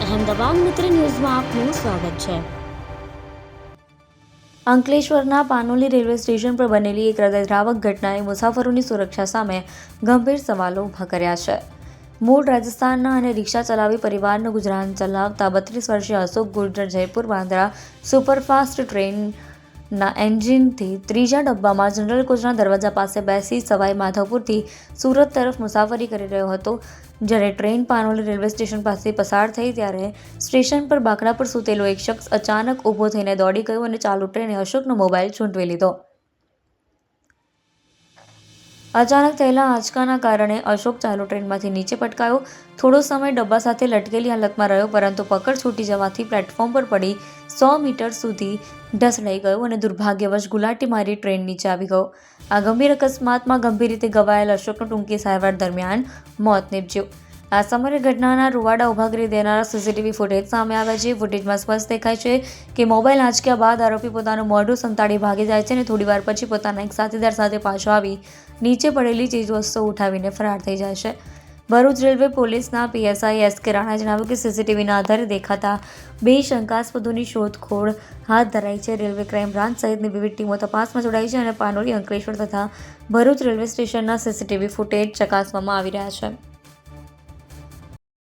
અહેમદાબાદ મિત્ર ન્યૂઝમાં આપનું સ્વાગત છે। અંકલેશ્વરના પાનોલી રેલવે સ્ટેશન પર બનેલી એક હૃદયદ્રાવક ઘટનાએ મુસાફરોની સુરક્ષા સામે ગંભીર સવાલો ઊભા કર્યા છે। મૂળ રાજસ્થાનના અને રિક્ષા ચલાવી પરિવારનું ગુજરાન ચલાવતા 32 વર્ષીય અશોક ગુર્જર જયપુર બાંદ્રા સુપરફાસ્ટ ટ્રેનના એન્જિનથી ત્રીજા ડબ્બામાં જનરલ કોચના દરવાજા પાસે બેસી સવાઈ માધવપુરથી સુરત તરફ મુસાફરી કરી રહ્યો હતો। જ્યારે ટ્રેન પાનોલી રેલવે સ્ટેશન પાસે પસાર થઈ ત્યારે સ્ટેશન પર બાકડા પર સૂતેલો એક શખ્સ અચાનક ઊભો થઈને દોડી ગયો અને ચાલુ ટ્રેને અશોકનો મોબાઈલ ઝૂંટવી લીધો। અચાનક થયેલા આંચકાના કારણે અશોક ચાલુ ટ્રેનમાંથી નીચે પટકાયો। થોડો સમય ડબ્બા સાથે લટકેલી હાલતમાં રહ્યો, પરંતુ પકડ છૂટી જવાથી પ્લેટફોર્મ પર પડી 100 મીટર સુધી ઢસડાઈ ગયો અને દુર્ભાગ્યવશ ગુલાટી મારી ટ્રેન નીચે આવી ગયો। આ ગંભીર અકસ્માતમાં ગંભીર રીતે ઘવાયેલ અશોકનું ટૂંકી સારવાર દરમિયાન મોત નીપજ્યું। આ સમગ્ર ઘટનાના રૂવાડા ઊભા કરી દેનારા સીસીટીવી ફૂટેજ સામે આવ્યા છે। ફૂટેજમાં સ્પષ્ટ દેખાય છે કે મોબાઈલ આંચક્યા બાદ આરોપી પોતાનું મોઢું સંતાડી ભાગી જાય છે અને થોડીવાર પછી પોતાના એક સાથીદાર સાથે પાછો આવી નીચે પડેલી ચીજવસ્તુઓ ઉઠાવીને ફરાર થઈ જાય છે। ભરૂચ રેલવે પોલીસના પીએસઆઈ એસ.કે. રાણાએ જણાવ્યું કે સીસીટીવીના આધારે દેખાતા 2 શંકાસ્પદોની શોધખોળ હાથ ધરાઈ છે। રેલવે ક્રાઇમ બ્રાન્ચ સહિતની વિવિધ ટીમો તપાસમાં જોડાઈ છે અને પાનોલી, અંકલેશ્વર તથા ભરૂચ રેલવે સ્ટેશનના સીસીટીવી ફૂટેજ ચકાસવામાં આવી રહ્યા છે।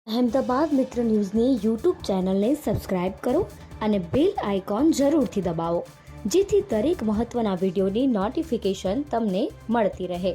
અહેમદાબાદ મિત્ર ન્યૂઝની યુટ્યુબ ચેનલને સબસ્ક્રાઇબ કરો અને બેલ આઇકોન જરૂરથી દબાવો, જેથી દરેક મહત્ત્વના વિડીયોની નોટિફિકેશન તમને મળતી રહે।